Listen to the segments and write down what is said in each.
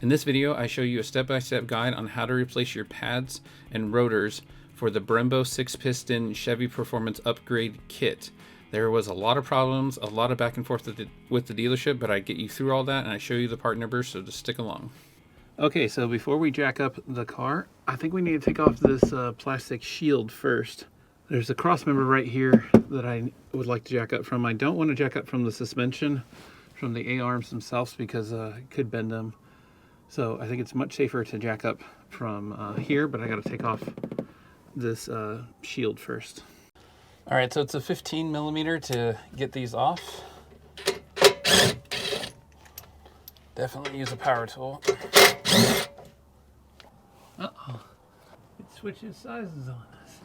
In this video, I show you a step-by-step guide on how to replace your pads and rotors for the Brembo 6-piston Chevy Performance Upgrade Kit. There was a lot of problems, a lot of back and forth with the dealership, but I get you through all that and I show you the part numbers, so just stick along. Okay, so before we jack up the car, I think we need to take off this plastic shield first. There's a cross member right here that I would like to jack up from. I don't want to jack up from the suspension, from the A-arms themselves, because it could bend them. So I think it's much safer to jack up from here, but I got to take off this shield first. All right, so it's a 15 millimeter to get these off. Definitely use a power tool. Uh-oh, it switches sizes on us.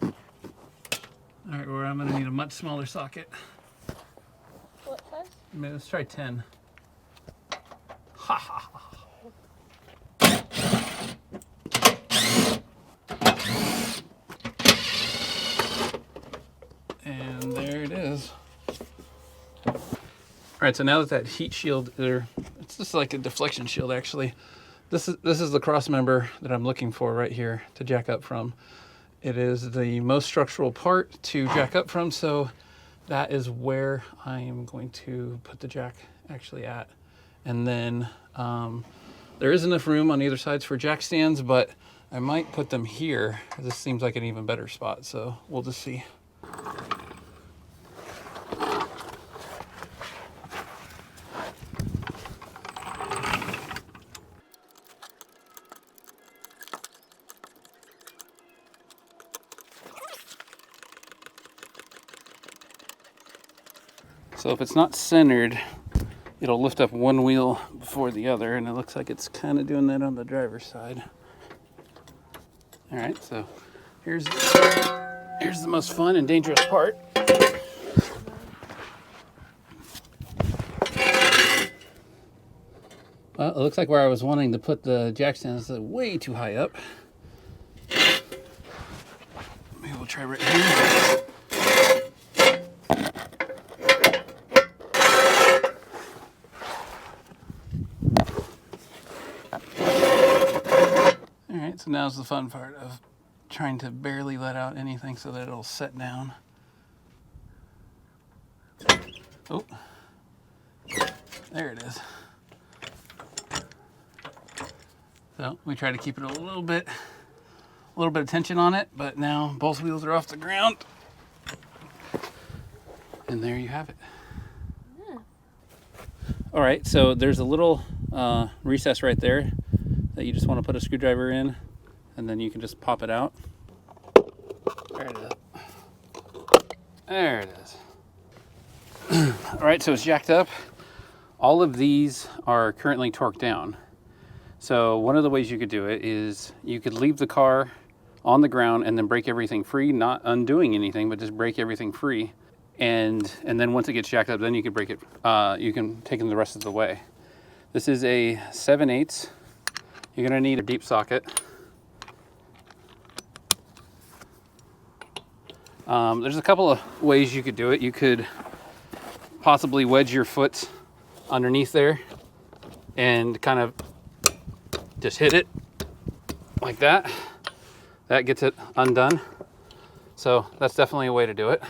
All right, well, I'm gonna need a much smaller socket. What size? Let's try 10. Ha ha ha. And there it is. All right, so now that heat shield there, it's just like a deflection shield actually. This is the cross member that I'm looking for right here to jack up from. It is the most structural part to jack up from, so that is where I am going to put the jack actually at. And then there is enough room on either sides for jack stands, but I might put them here. This seems like an even better spot, so we'll just see. So if it's not centered, it'll lift up one wheel before the other, and it looks like it's kind of doing that on the driver's side. All right, so here's the most fun and dangerous part. Well, it looks like where I was wanting to put the jack stands is way too high up. Maybe we'll try right here. So now's the fun part of trying to barely let out anything so that it'll set down. Oh, there it is. So we try to keep it a little bit of tension on it, but now both wheels are off the ground. And there you have it. Yeah. All right, so there's a little recess right there that you just want to put a screwdriver in, and then you can just pop it out. There it is. There it is. All right, so it's jacked up. All of these are currently torqued down. So one of the ways you could do it is you could leave the car on the ground and then break everything free, not undoing anything, but just break everything free. And then once it gets jacked up, then you can break it. You can take them the rest of the way. This is a 7/8. You're gonna need a deep socket. There's a couple of ways you could do it. You could possibly wedge your foot underneath there and kind of just hit it like that. That gets it undone. So that's definitely a way to do it.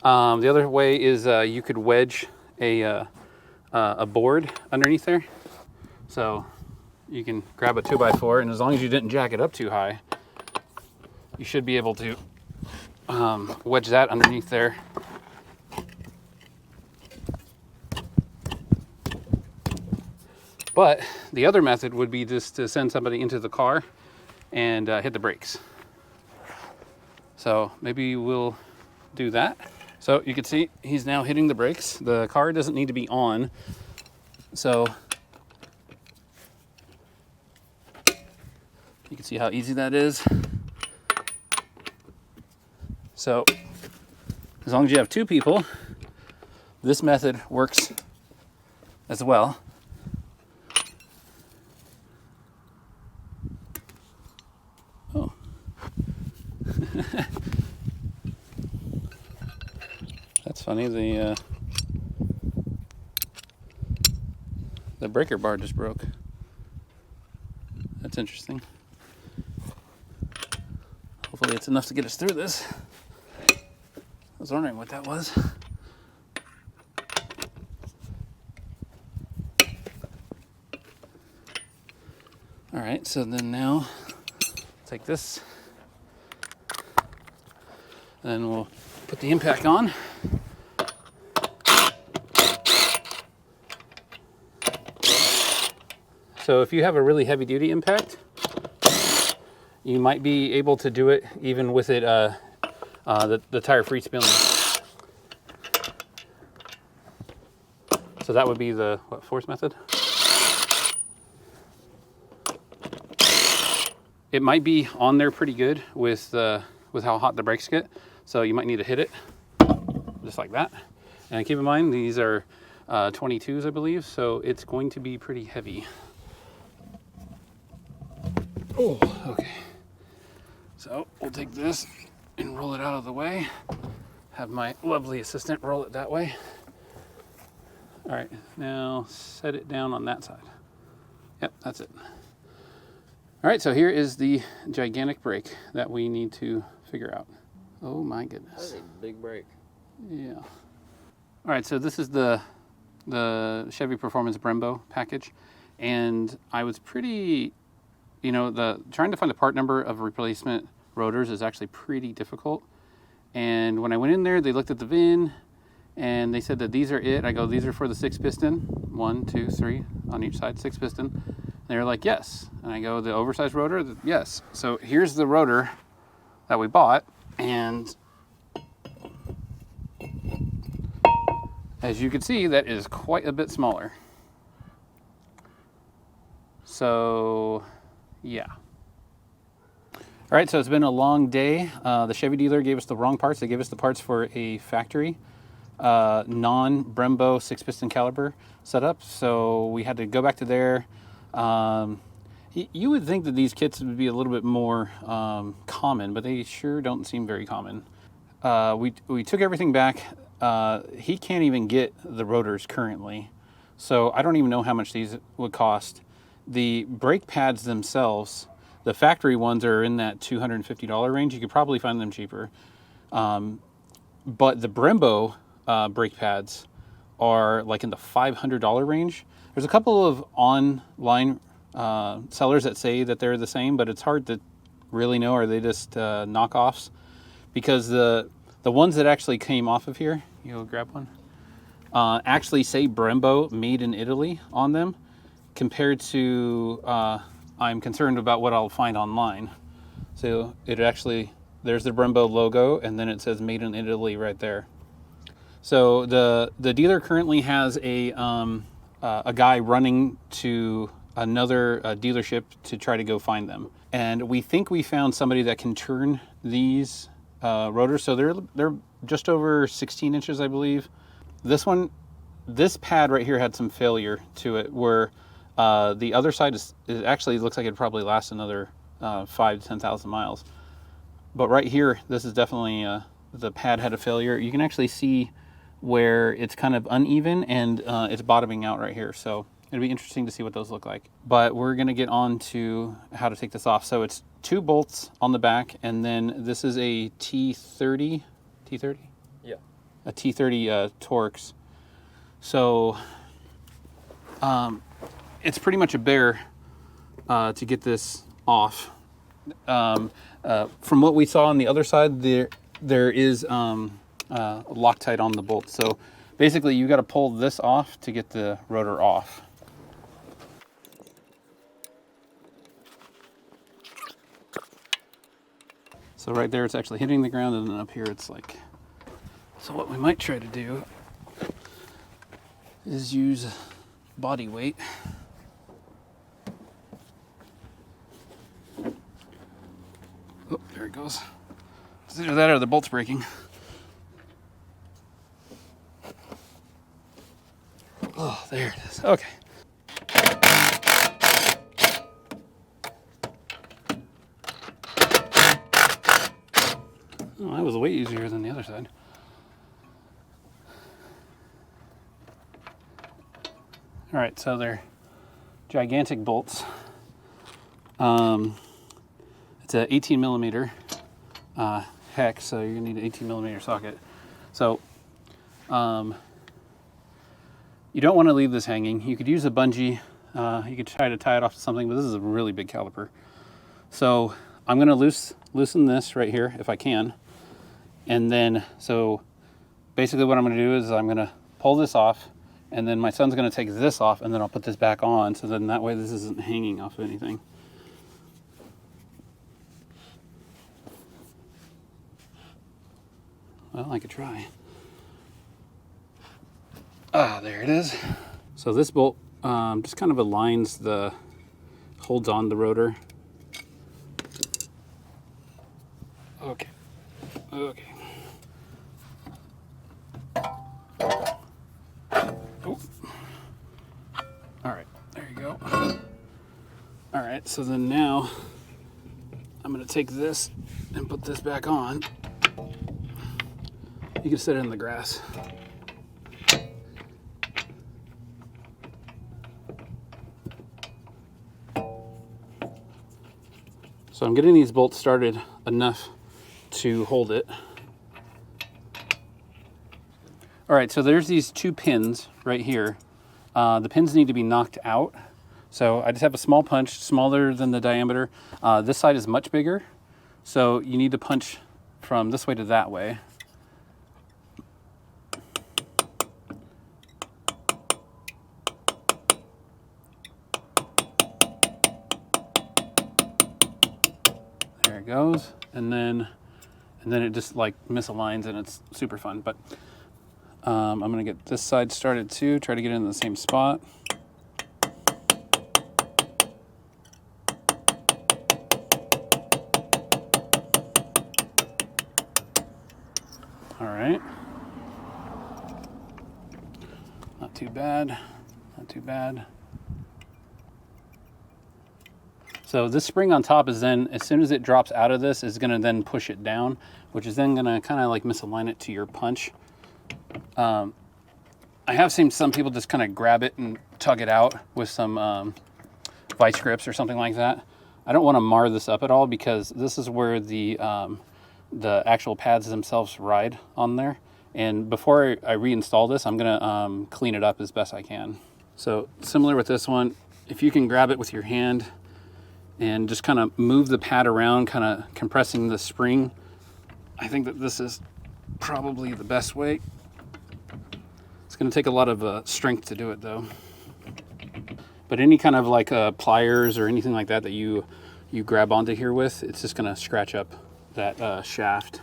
The other way is you could wedge a board underneath there. So you can grab a 2x4, and as long as you didn't jack it up too high, you should be able to wedge that underneath there. But the other method would be just to send somebody into the car and hit the brakes. So maybe we'll do that. So you can see he's now hitting the brakes. The car doesn't need to be on. So you can see how easy that is. So as long as you have two people, this method works as well. Oh. That's funny. the breaker bar just broke. That's interesting. Hopefully it's enough to get us through this. I was wondering what that was. All right, so then now take this and then we'll put the impact on. So if you have a really heavy duty impact, you might be able to do it even with it the tire free spinning. So that would be the force method. It might be on there pretty good with how hot the brakes get. So you might need to hit it just like that. And keep in mind, these are 22s, I believe. So it's going to be pretty heavy. Oh, okay. So we'll take this and roll it out of the way. Have my lovely assistant roll it that way. All right, now set it down on that side. Yep, that's it. All right, so here is the gigantic brake that we need to figure out. Oh my goodness. That's a big brake. Yeah. All right, so this is the Chevy Performance Brembo package. And I was pretty, you know, trying to find the part number of replacement rotors is actually pretty difficult. And when I went in there, they looked at the VIN and they said that these are it. I go, these are for the 6-piston, 1, 2, 3 on each side, 6-piston. They were like, yes. And I go, the oversized rotor? Yes. So here's the rotor that we bought. And as you can see, that is quite a bit smaller. So, yeah. All right, so it's been a long day. The Chevy dealer gave us the wrong parts. They gave us the parts for a factory non-Brembo 6-piston caliper setup. So we had to go back to there. You would think that these kits would be a little bit more common, but they sure don't seem very common. We took everything back. He can't even get the rotors currently, so I don't even know how much these would cost. The brake pads themselves, the factory ones are in that $250 range. You could probably find them cheaper. But the Brembo brake pads are like in the $500 range. There's a couple of online sellers that say that they're the same, but it's hard to really know. Are they just knockoffs? Because the ones that actually came off of here, you'll grab one, actually say Brembo made in Italy on them, compared to I'm concerned about what I'll find online. So it actually, there's the Brembo logo, and then it says made in Italy right there. So the dealer currently has a guy running to another dealership to try to go find them. And we think we found somebody that can turn these rotors. So they're just over 16 inches, I believe. This pad right here had some failure to it, where the other side it actually looks like it probably lasts another 5,000 to 10,000 miles. But right here, this is definitely the pad had a failure. You can actually see where it's kind of uneven and it's bottoming out right here. So it'd be interesting to see what those look like. But we're gonna get on to how to take this off. So it's 2 bolts on the back, and then this is a T30? Yeah. A T30 Torx. So it's pretty much a bear to get this off. From what we saw on the other side, there is Loctite on the bolt. So basically you got to pull this off to get the rotor off. So right there it's actually hitting the ground, and then up here it's like, so what we might try to do is use body weight. Oh, there it goes. It's either that or the bolt's breaking. Oh, there it is. Okay. Oh, that was way easier than the other side. All right, so they're gigantic bolts. It's a 18 millimeter hex, so you're gonna need an 18 millimeter socket. So you don't want to leave this hanging. You could use a bungee. You could try to tie it off to something, but this is a really big caliper. So I'm gonna loosen this right here if I can. And then, so basically what I'm gonna do is I'm gonna pull this off, and then my son's gonna take this off, and then I'll put this back on, so then that way this isn't hanging off of anything. Well, I could try. Ah, there it is. So this bolt just kind of aligns holds on the rotor. Okay. Oh. All right, there you go. All right, so then now I'm gonna take this and put this back on. You can set it in the grass. So I'm getting these bolts started enough to hold it. All right, so there's these two pins right here. The pins need to be knocked out. So I just have a small punch, smaller than the diameter. This side is much bigger, so you need to punch from this way to that way. There it goes, and then it just like misaligns, and it's super fun. But I'm gonna get this side started too, try to get it in the same spot. All right, not too bad, not too bad. So this spring on top is then, as soon as it drops out of this, is gonna then push it down, which is then gonna kind of like misalign it to your punch. I have seen some people just kind of grab it and tug it out with some vice grips or something like that. I don't want to mar this up at all, because this is where the actual pads themselves ride on there. And before I reinstall this, I'm gonna clean it up as best I can. So similar with this one, if you can grab it with your hand and just kind of move the pad around, kind of compressing the spring, I think that this is probably the best way. It's going to take a lot of strength to do it though. But any kind of like pliers or anything like that that you grab onto here with, it's just going to scratch up that shaft.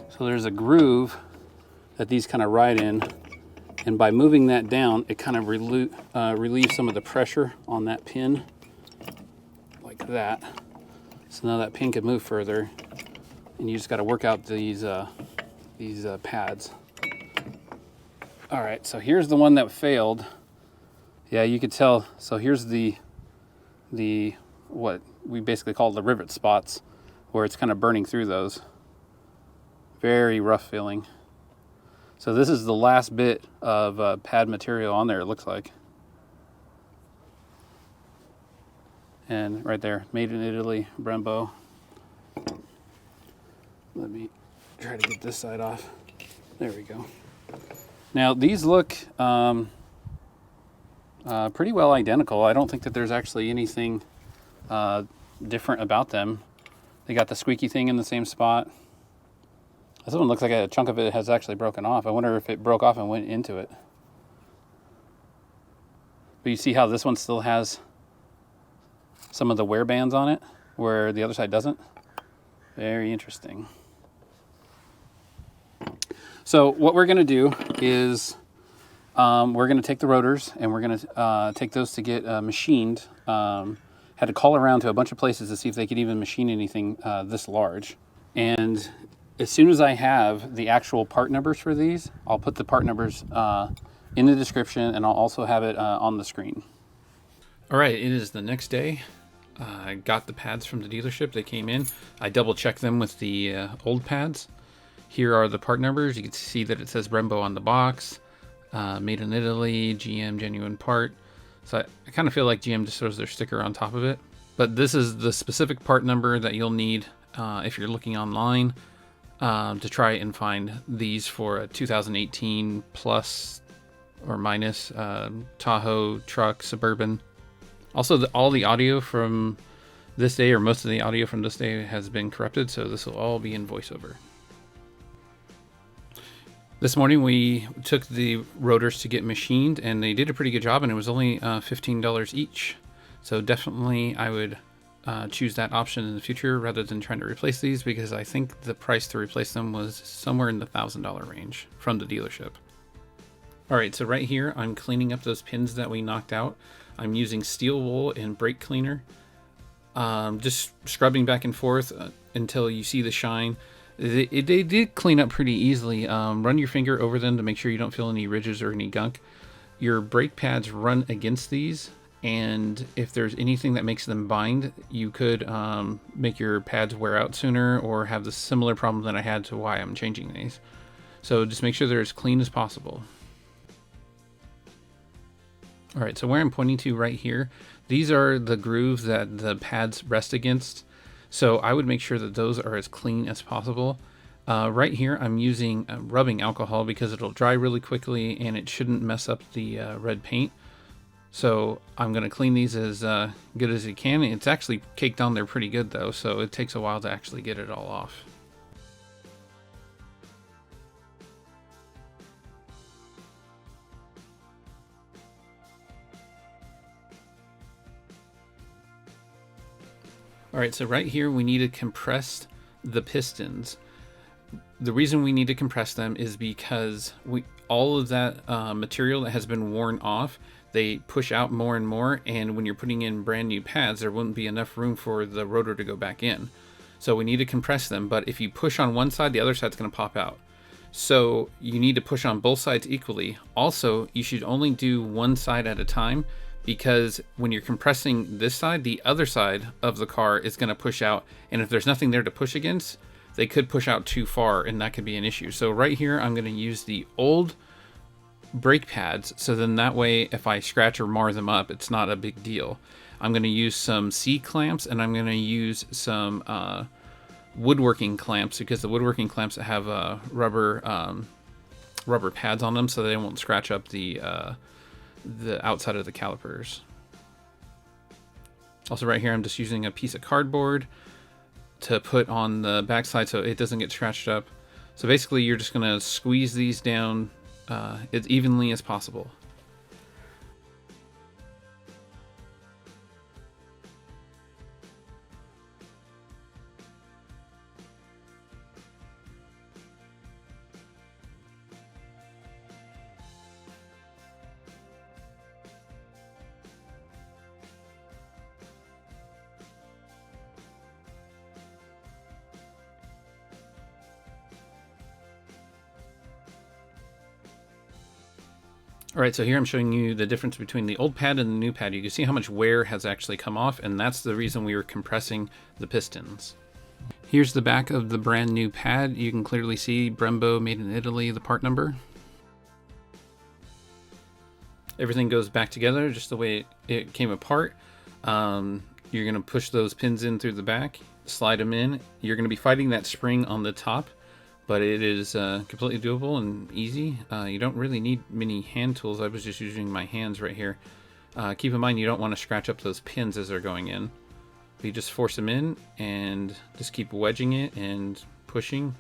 So there's a groove that these kind of ride in, and by moving that down, it kind of relieves some of the pressure on that pin, like that. So now that pin can move further, and you just got to work out these pads. All right, so here's the one that failed. Yeah, you could tell. So here's the what we basically call the rivet spots, where it's kind of burning through those. Very rough feeling. So this is the last bit of pad material on there, it looks like. And right there, made in Italy, Brembo. Let me try to get this side off. There we go. Now these look pretty well identical. I don't think that there's actually anything different about them. They got the squeaky thing in the same spot. This one looks like a chunk of it has actually broken off. I wonder if it broke off and went into it. But you see how this one still has some of the wear bands on it, where the other side doesn't? Very interesting. So what we're gonna do is we're gonna take the rotors and we're gonna take those to get machined. Had to call around to a bunch of places to see if they could even machine anything this large. And as soon as I have the actual part numbers for these, I'll put the part numbers in the description, and I'll also have it on the screen. All right, it is the next day. I got the pads from the dealership. They came in. I double checked them with the old pads, Here are the part numbers. You can see that it says Brembo on the box, made in Italy, GM genuine part. So I kind of feel like GM just throws their sticker on top of it. But this is the specific part number that you'll need if you're looking online to try and find these for a 2018 plus or minus Tahoe truck Suburban. Also, all the audio from this day, or most of the audio from this day, has been corrupted, so this will all be in voiceover. This morning we took the rotors to get machined, and they did a pretty good job, and it was only $15 each. So definitely I would choose that option in the future rather than trying to replace these, because I think the price to replace them was somewhere in the $1,000 range from the dealership. Alright, so right here I'm cleaning up those pins that we knocked out. I'm using steel wool and brake cleaner. Just scrubbing back and forth until you see the shine. They did clean up pretty easily. Run your finger over them to make sure you don't feel any ridges or any gunk. Your brake pads run against these, and if there's anything that makes them bind, you could make your pads wear out sooner or have the similar problem that I had to why I'm changing these. So just make sure they're as clean as possible. Alright, so where I'm pointing to right here, these are the grooves that the pads rest against. So I would make sure that those are as clean as possible. Right here I'm using rubbing alcohol because it'll dry really quickly and it shouldn't mess up the red paint. So I'm going to clean these as good as you can. It's actually caked on there pretty good though, so it takes a while to actually get it all off. Alright, so right here we need to compress the pistons. The reason we need to compress them is because all of that material that has been worn off, they push out more and more, and when you're putting in brand new pads, there wouldn't be enough room for the rotor to go back in. So we need to compress them, but if you push on one side, the other side's going to pop out. So you need to push on both sides equally. Also, you should only do one side at a time, because when you're compressing this side, the other side of the car is going to push out, and if there's nothing there to push against, they could push out too far, and that could be an issue. So right here, I'm going to use the old brake pads, so then that way, if I scratch or mar them up, it's not a big deal. I'm going to use some C-clamps, and I'm going to use some woodworking clamps, because the woodworking clamps have rubber pads on them, so they won't scratch up the outside of the calipers. Also right here I'm just using a piece of cardboard to put on the backside so it doesn't get scratched up. So basically you're just going to squeeze these down as evenly as possible. Alright, so here I'm showing you the difference between the old pad and the new pad. You can see how much wear has actually come off, and that's the reason we were compressing the pistons. Here's the back of the brand new pad. You can clearly see Brembo made in Italy, the part number. Everything goes back together just the way it came apart. You're going to push those pins in through the back, slide them in. You're going to be fighting that spring on the top, but it is completely doable and easy. You don't really need many hand tools. I was just using my hands right here. Keep in mind you don't want to scratch up those pins as they're going in. You just force them in and just keep wedging it and pushing.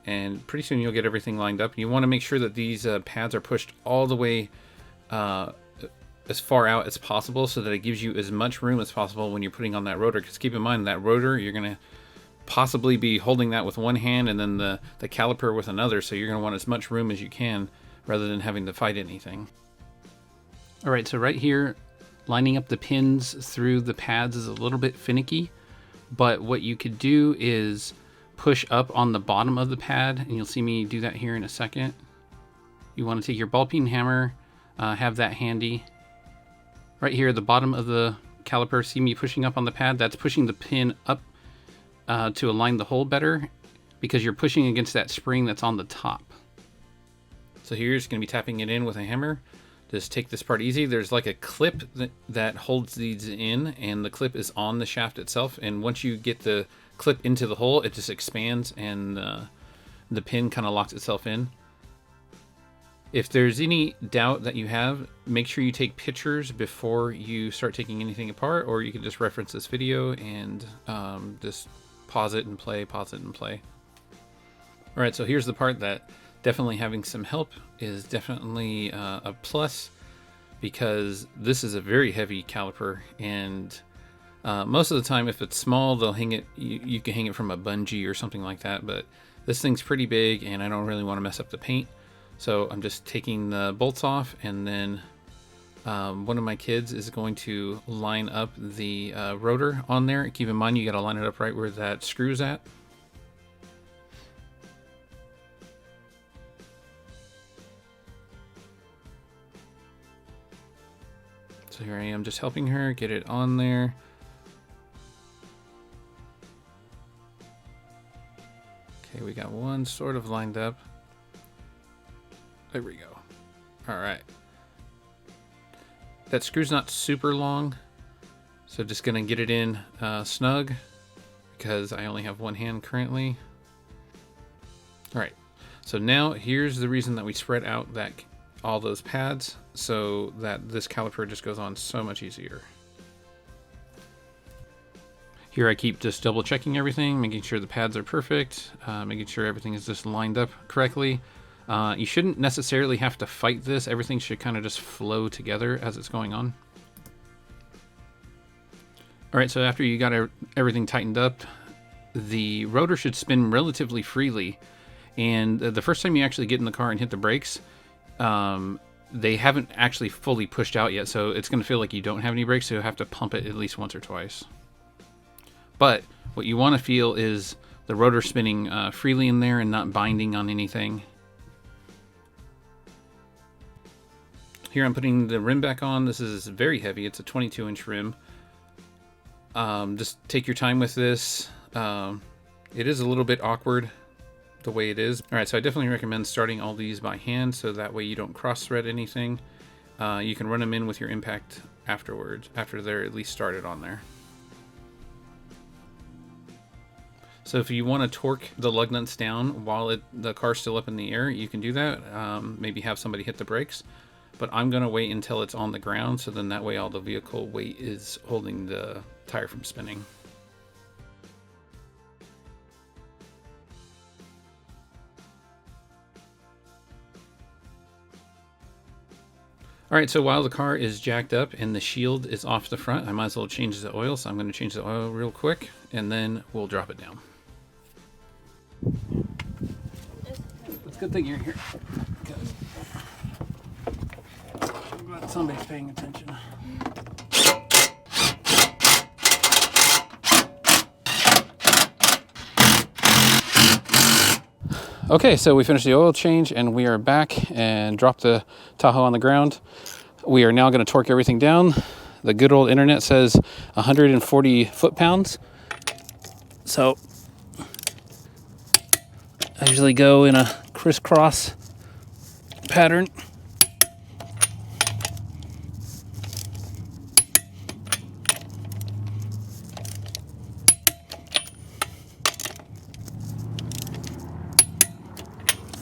And pretty soon you'll get everything lined up. You want to make sure that these pads are pushed all the way as far out as possible so that it gives you as much room as possible when you're putting on that rotor. Because keep in mind that rotor, you're going to possibly be holding that with one hand and then the caliper with another, so you're going to want as much room as you can rather than having to fight anything. Alright, so right here, lining up the pins through the pads is a little bit finicky, but what you could do is push up on the bottom of the pad, and you'll see me do that here in a second. You want to take your ball peen hammer, have that handy. Right here at the bottom of the caliper, see me pushing up on the pad? That's pushing the pin up to align the hole better, because you're pushing against that spring that's on the top. So here you're just going to be tapping it in with a hammer. Just take this part easy. There's like a clip that holds these in, and the clip is on the shaft itself. And once you get the clip into the hole, it just expands, and the pin kind of locks itself in. If there's any doubt that you have, make sure you take pictures before you start taking anything apart, or you can just reference this video and just pause it and play, pause it and play. All right, so here's the part that definitely having some help is definitely a plus, because this is a very heavy caliper, and most of the time if it's small, they'll hang it, you can hang it from a bungee or something like that, but this thing's pretty big and I don't really want to mess up the paint. So I'm just taking the bolts off, and then one of my kids is going to line up the rotor on there. Keep in mind, you got to line it up right where that screw's at. So here I am just helping her get it on there. Okay, we got one sort of lined up. There we go. All right. That screw's not super long, so just gonna get it in snug, because I only have one hand currently. All right, so now here's the reason that we spread out all those pads, so that this caliper just goes on so much easier. Here I keep just double checking everything, making sure the pads are perfect, making sure everything is just lined up correctly. You shouldn't necessarily have to fight this. Everything should kind of just flow together as it's going on. All right, so after you got everything tightened up, the rotor should spin relatively freely. And the first time you actually get in the car and hit the brakes, they haven't actually fully pushed out yet, so it's going to feel like you don't have any brakes, so you'll have to pump it at least once or twice. But what you want to feel is the rotor spinning freely in there and not binding on anything. Here I'm putting the rim back on. This is very heavy. It's a 22-inch rim. Just take your time with this. It is a little bit awkward the way it is. All right, so I definitely recommend starting all these by hand, so that way you don't cross-thread anything. You can run them in with your impact afterwards, after they're at least started on there. So if you want to torque the lug nuts down while the car's still up in the air, you can do that. Maybe have somebody hit the brakes. But I'm going to wait until it's on the ground, so then that way all the vehicle weight is holding the tire from spinning. All right, so while the car is jacked up and the shield is off the front, I might as well change the oil. So I'm going to change the oil real quick, and then we'll drop it down. It's a good thing you're here. I'm glad somebody's paying attention. Okay, so we finished the oil change and we are back and dropped the Tahoe on the ground. We are now going to torque everything down. The good old internet says 140 foot-pounds. So I usually go in a crisscross pattern.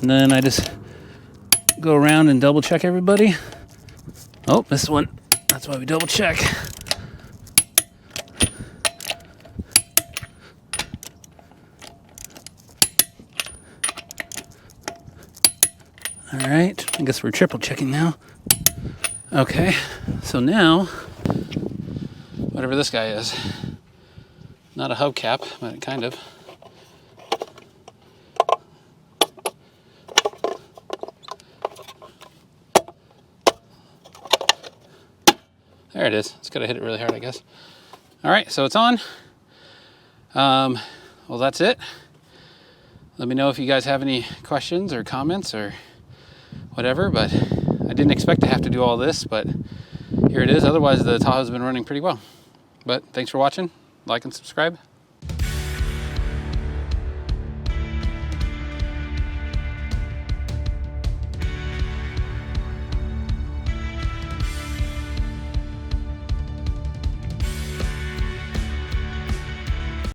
And then I just go around and double check everybody. Oh, this one, that's why we double check. All right, I guess we're triple checking now. Okay, so now, whatever this guy is, not a hubcap, but kind of. There it is. It's got to hit it really hard, I guess. All right, so it's on. Well, that's it. Let me know if you guys have any questions or comments or whatever, but I didn't expect to have to do all this, but here it is. Otherwise, the Tahoe's been running pretty well. But thanks for watching. Like and subscribe.